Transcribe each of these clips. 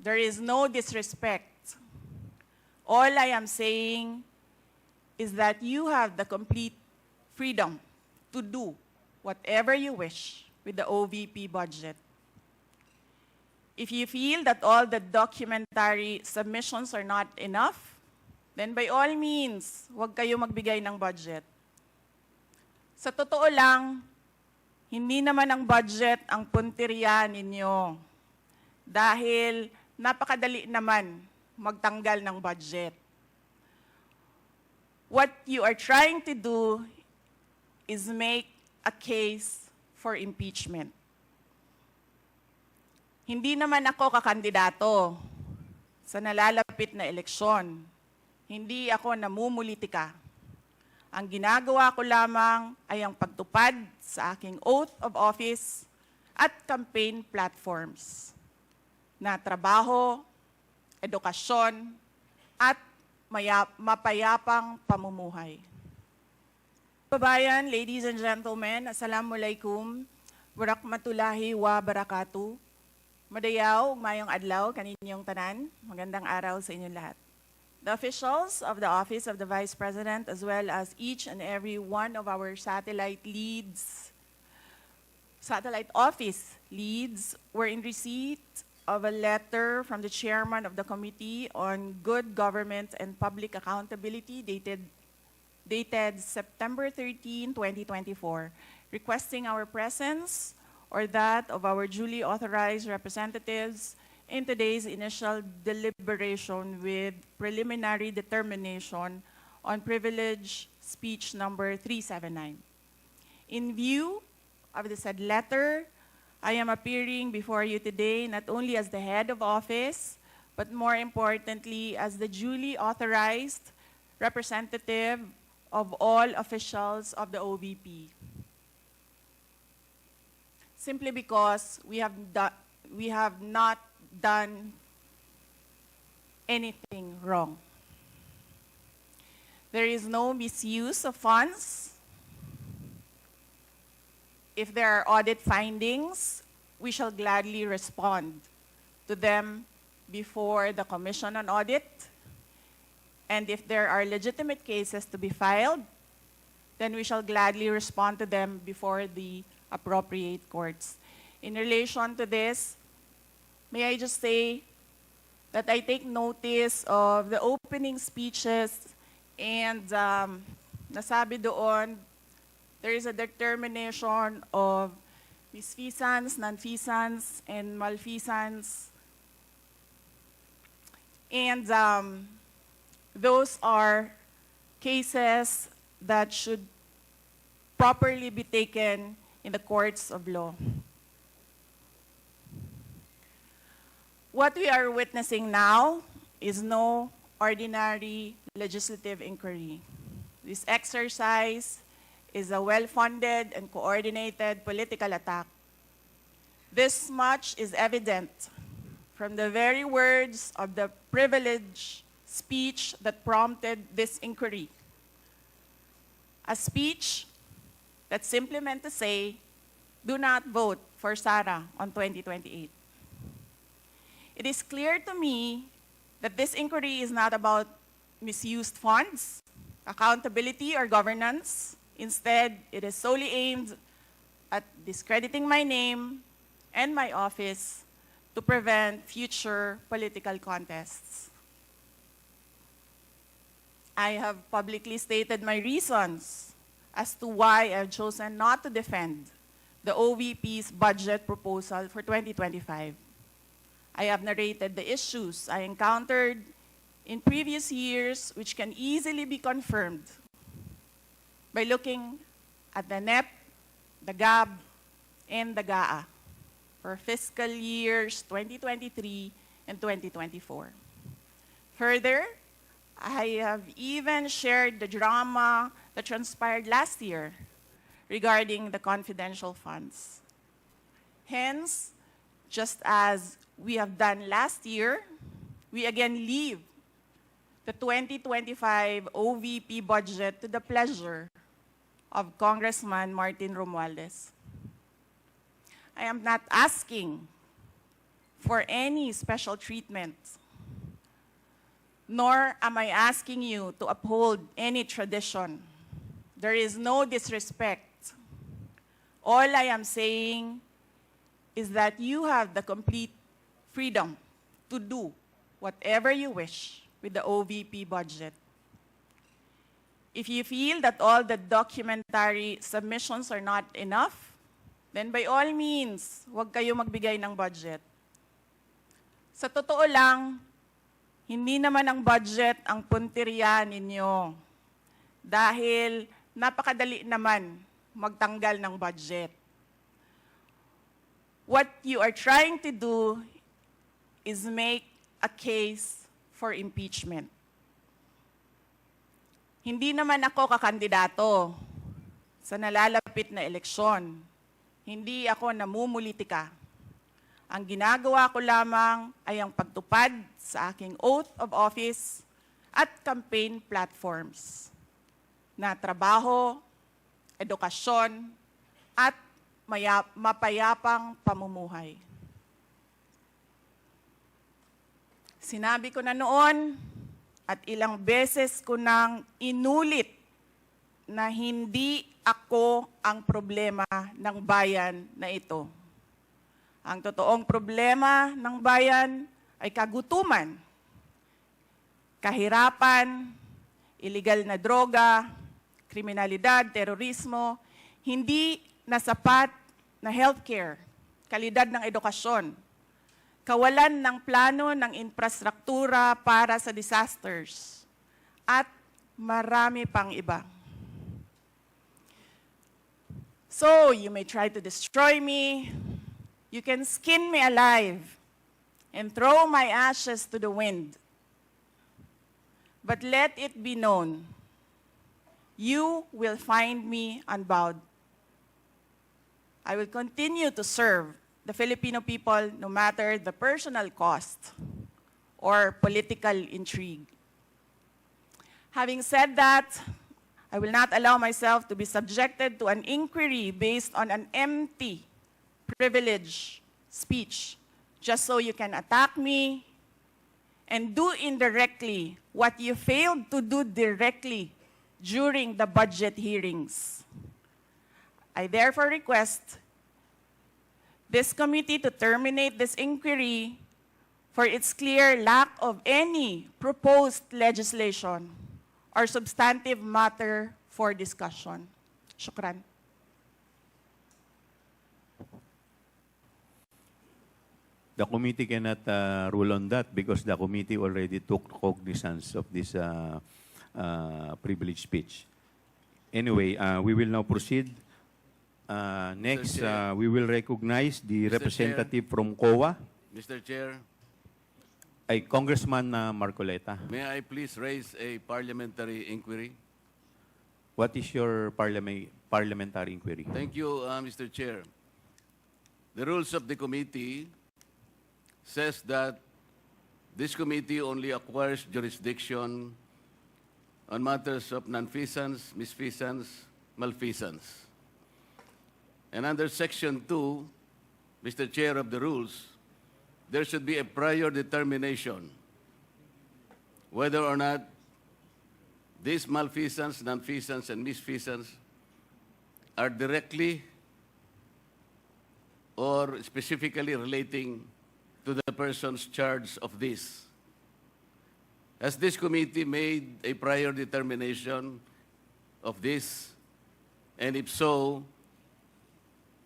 There is no disrespect. All I am saying is that you have the complete freedom to do whatever you wish with the OVP budget. If you feel that all the documentary submissions are not enough, then by all means, huwag kayo magbigay ng budget. Sa totoo lang, hindi naman ang budget ang punteriya ninyo. Dahil napakadali naman magtanggal ng budget. What you are trying to do is make a case for impeachment. Hindi naman ako kakandidato sa nalalapit na eleksyon. Hindi ako namumulitika. Ang ginagawa ko lamang ay ang pagtupad sa aking oath of office at campaign platforms na trabaho, edukasyon, at mapayapang pamumuhay. Babayan, ladies and gentlemen, assalamualaikum, warakmatullahi wa barakatuh. Madayaw, mayong adlaw, kaninyong tanan, magandang araw sa inyong lahat. The officials of the Office of the Vice President, as well as each and every one of our satellite office leads, were in receipt of a letter from the chairman of the Committee on Good Government and Public Accountability dated September 13, 2024, requesting our presence or that of our duly authorized representatives in today's initial deliberation with preliminary determination on privilege speech number 379. In view of the said letter, I am appearing before you today not only as the head of office, but more importantly as the duly authorized representative of all officials of the OVP. Simply because we have not done anything wrong. There is no misuse of funds. If there are audit findings, we shall gladly respond to them before the Commission on Audit. And if there are legitimate cases to be filed, then we shall gladly respond to them before the appropriate courts. In relation to this, may I just say that I take notice of the opening speeches and nasabi doon, there is a determination of misfeasance, nonfeasance, and malfeasance. And those are cases that should properly be taken in the courts of law. What we are witnessing now is no ordinary legislative inquiry. This exercise is a well-funded and coordinated political attack. This much is evident from the very words of the privileged speech that prompted this inquiry. A speech that simply meant to say, do not vote for Sara on 2028. It is clear to me that this inquiry is not about misused funds, accountability, or governance. Instead, it is solely aimed at discrediting my name and my office to prevent future political contests. I have publicly stated my reasons as to why I've chosen not to defend the OVP's budget proposal for 2025. I have narrated the issues I encountered in previous years, which can easily be confirmed by looking at the NEP, the GAB, and the GAA for fiscal years 2023 and 2024. Further, I have even shared the drama that transpired last year regarding the confidential funds. Hence, just as we have done last year, we again leave the 2025 OVP budget to the pleasure of Congressman Martin Romualdez. I am not asking for any special treatment, nor am I asking you to uphold any tradition. There is no disrespect. All I am saying is that you have the complete freedom to do whatever you wish with the OVP budget. If you feel that all the documentary submissions are not enough, then by all means, huwag kayo magbigay ng budget. Sa totoo lang, hindi naman ang budget ang punteriya ninyo. Dahil napakadali naman magtanggal ng budget. What you are trying to do is make a case for impeachment. Hindi naman ako kakandidato sa nalalapit na eleksyon. Hindi ako namumulitika. Ang ginagawa ko lamang ay ang pagtupad sa aking oath of office at campaign platforms na trabaho, edukasyon, at mapayapang pamumuhay. Sinabi ko na noon at ilang beses ko nang inulit na hindi ako ang problema ng bayan na ito. Ang totoong problema ng bayan ay kagutuman, kahirapan, iligal na droga, kriminalidad, terorismo, hindi na sapat na healthcare, kalidad ng edukasyon, kawalan ng plano ng infrastruktura para sa disasters, at marami pang iba. So, you may try to destroy me, you can skin me alive, and throw my ashes to the wind. But let it be known, you will find me unbowed. I will continue to serve the Filipino people no matter the personal cost or political intrigue. Having said that, I will not allow myself to be subjected to an inquiry based on an empty privilege speech just so you can attack me and do indirectly what you failed to do directly during the budget hearings. I therefore request this committee to terminate this inquiry for its clear lack of any proposed legislation or substantive matter for discussion. Shukran. The committee cannot rule on that because the committee already took cognizance of this privileged speech. Anyway, we will now proceed. Next, we will recognize the representative from COA. Mr. Chair, Congressman Marcoleta. may I please raise a parliamentary inquiry? What is your parliamentary inquiry? Thank you, Mr. Chair. The rules of the committee says that this committee only acquires jurisdiction on matters of nonfeasance, misfeasance, malfeasance. And under Section 2, Mr. Chair of the rules, there should be a prior determination whether or not these malfeasance, nonfeasance, and misfeasance are directly or specifically relating to the persons charged of this. Has this committee made a prior determination of this? And if so,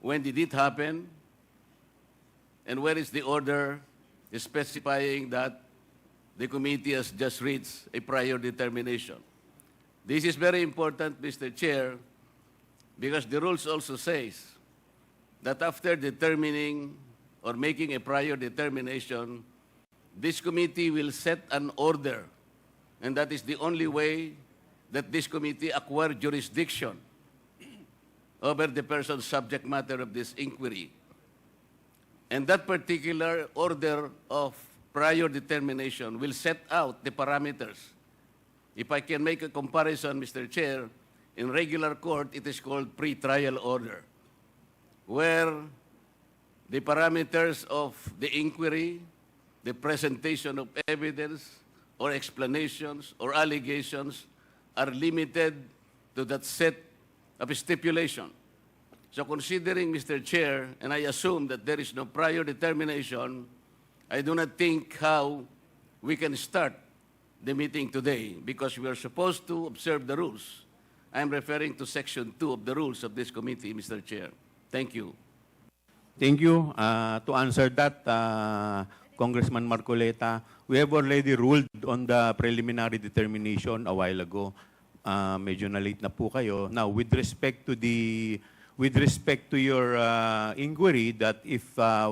when did it happen? And where is the order specifying that the committee has just reached a prior determination? This is very important, Mr. Chair, because the rules also says that after determining or making a prior determination, this committee will set an order, and that is the only way that this committee acquire jurisdiction over the person's subject matter of this inquiry. And that particular order of prior determination will set out the parameters. If I can make a comparison, Mr. Chair, in regular court, it is called pre-trial order, where the parameters of the inquiry, the presentation of evidence or explanations or allegations are limited to that set of stipulation. So considering, Mr. Chair, and I assume that there is no prior determination, I do not think how we can start the meeting today because we are supposed to observe the rules. I am referring to Section 2 of the rules of this committee, Mr. Chair. Thank you. Thank you. To answer that, Congressman Marcoleta, we have already ruled on the preliminary determination a while ago. Medyo na-late na po kayo. Now, with respect to your inquiry that if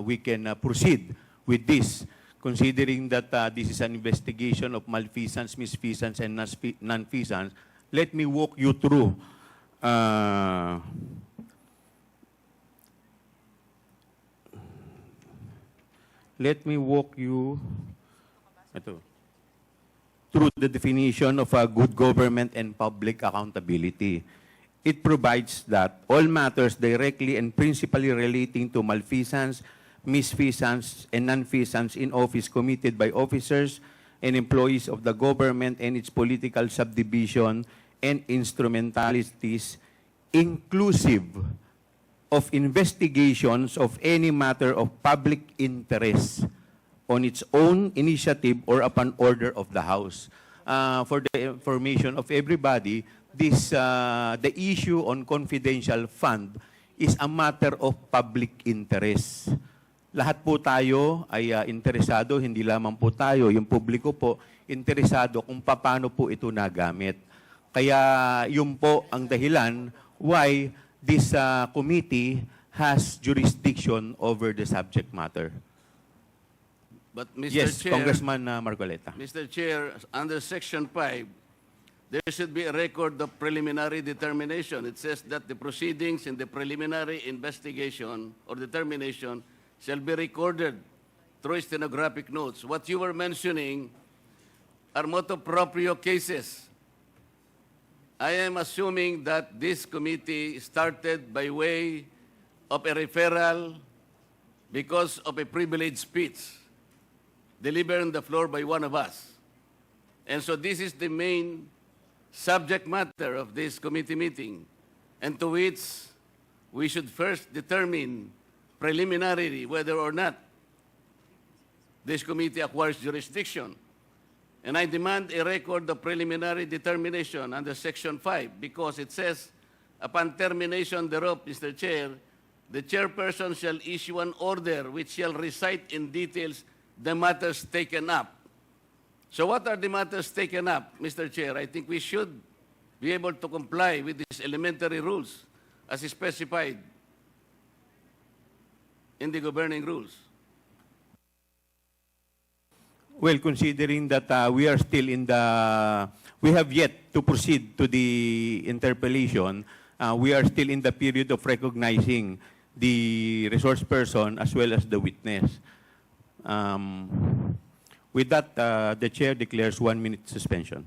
we can proceed with this, considering that this is an investigation of malfeasance, misfeasance, and nonfeasance, let me walk you through through the definition of good government and public accountability. It provides that all matters directly and principally relating to malfeasance, misfeasance, and nonfeasance in office committed by officers and employees of the government and its political subdivision and instrumentalities, inclusive of investigations of any matter of public interest on its own initiative or upon order of the House. For the information of everybody, the issue on confidential fund is a matter of public interest. Lahat po tayo ay interesado, hindi lamang po tayo, yung publiko po, interesado kung paano po ito nagamit. Kaya yun po ang dahilan why this committee has jurisdiction over the subject matter. But Mr. Yes, Chair, Congressman Marcoleta. Mr. Chair, under Section 5, there should be a record of preliminary determination. It says that the proceedings in the preliminary investigation or determination shall be recorded through stenographic notes. What you were mentioning are motu proprio cases. I am assuming that this committee started by way of a referral because of a privileged speech delivered on the floor by one of us. And so this is the main subject matter of this committee meeting, and to which we should first determine preliminarily whether or not this committee acquires jurisdiction. And I demand a record of preliminary determination under Section 5 because it says, upon termination thereof, Mr. Chair, the chairperson shall issue an order which shall recite in details the matters taken up. So what are the matters taken up, Mr. Chair? I think we should be able to comply with these elementary rules as specified in the governing rules. Well, considering that we have yet to proceed to the interpellation, we are still in the period of recognizing the resource person as well as the witness. With that, the chair declares 1 minute suspension.